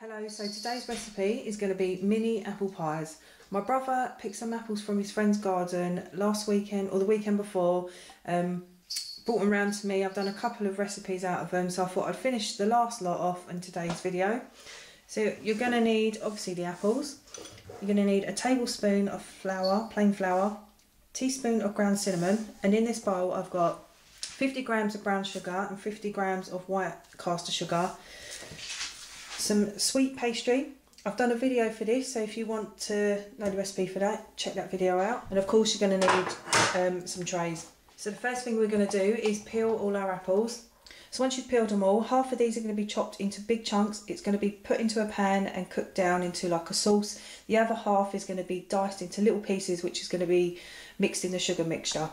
Hello, so today's recipe is going to be mini apple pies. My brother picked some apples from his friend's garden last weekend or the weekend before, brought them round to me. I've done a couple of recipes out of them, so I thought I'd finish the last lot off in today's video. So you're going to need obviously the apples, you're going to need a tablespoon of flour, plain flour, teaspoon of ground cinnamon, and in this bowl I've got 50 grams of brown sugar and 50 grams of white caster sugar. Some sweet pastry. I've done a video for this, so if you want to know the recipe for that, check that video out. And of course you're going to need some trays. So the first thing we're going to do is peel all our apples. So once you've peeled them all, half of these are going to be chopped into big chunks. It's going to be put into a pan and cooked down into like a sauce. The other half is going to be diced into little pieces, which is going to be mixed in the sugar mixture.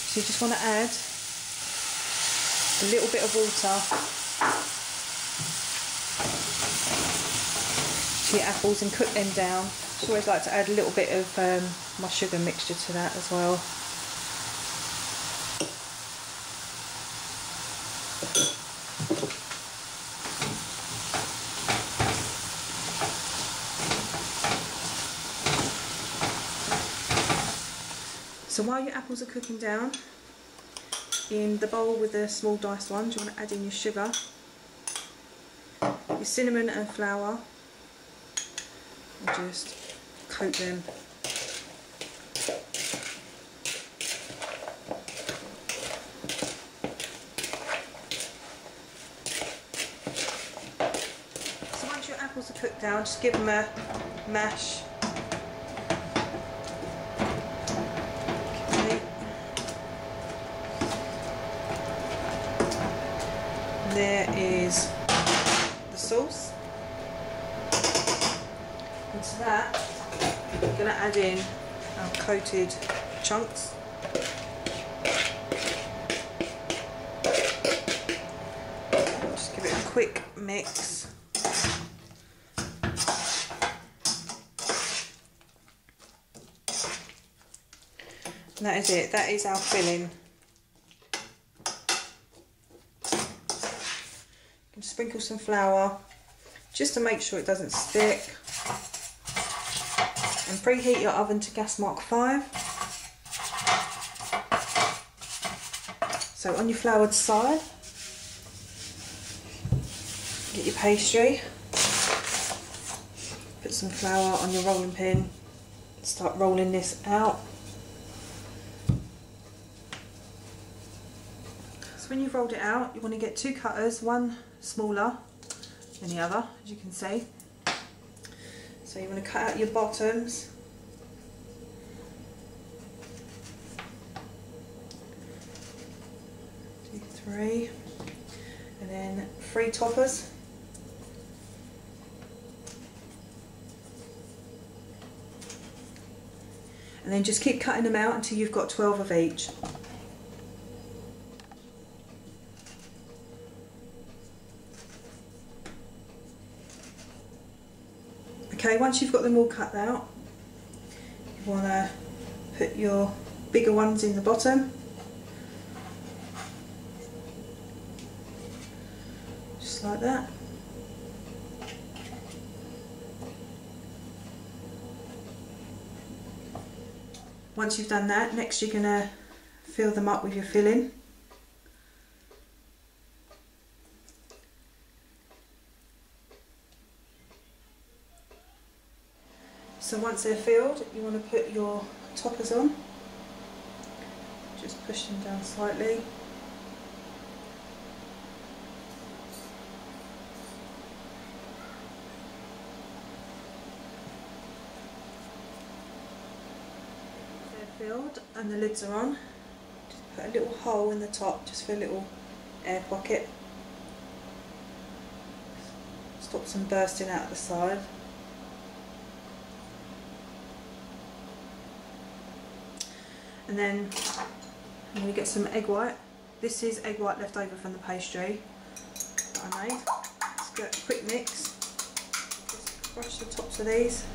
So you just want to add a little bit of water to your apples and cook them down. I just always like to add a little bit of my sugar mixture to that as well. So while your apples are cooking down, in the bowl with the small diced ones, you want to add in your sugar, your cinnamon and flour, and just coat them. So once your apples are cooked down, just give them a mash. There is the sauce. And to that, we're going to add in our coated chunks. Just give it a quick mix. And that is it. That is our filling. Sprinkle some flour just to make sure it doesn't stick, and preheat your oven to gas mark 5. So on your floured side, get your pastry, put some flour on your rolling pin, start rolling this out. So when you've rolled it out, you want to get 2 cutters, one smaller than the other, as you can see. So you want to cut out your bottoms. Two, 3, and then 3 toppers. And then just keep cutting them out until you've got 12 of each. Okay, once you've got them all cut out, you want to put your bigger ones in the bottom. Just like that. Once you've done that, next you're going to fill them up with your filling. So once they're filled, you want to put your toppers on. Just push them down slightly. They're filled and the lids are on. Just put a little hole in the top just for a little air pocket. Stops them bursting out the side. And then I'm going to get some egg white. This is egg white left over from the pastry that I made. Let's get a quick mix. Just brush the tops of these.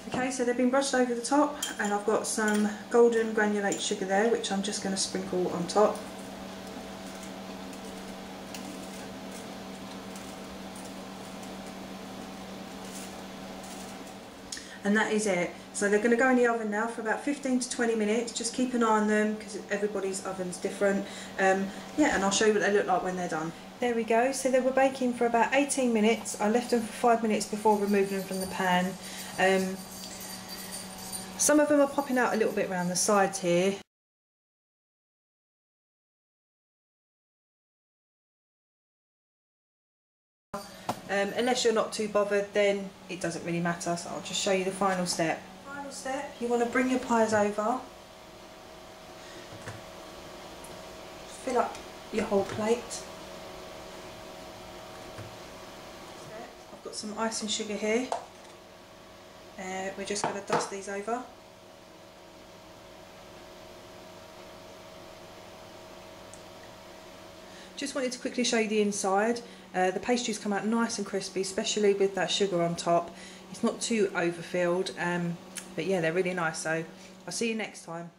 Okay, so they've been brushed over the top, and I've got some golden granulated sugar there, which I'm just going to sprinkle on top. And that is it. So they're going to go in the oven now for about 15 to 20 minutes. Just keep an eye on them because everybody's oven's different. Yeah, and I'll show you what they look like when they're done. There we go. So they were baking for about 18 minutes. I left them for 5 minutes before removing them from the pan. Some of them are popping out a little bit around the sides here. Unless you're not too bothered, then it doesn't really matter, so I'll just show you the final step. Final step, you want to bring your pies over, fill up your whole plate. I've got some icing sugar here, we're just going to dust these over. Just wanted to quickly show you the inside. The pastries come out nice and crispy, especially with that sugar on top. It's not too overfilled, but yeah, they're really nice. So I'll see you next time.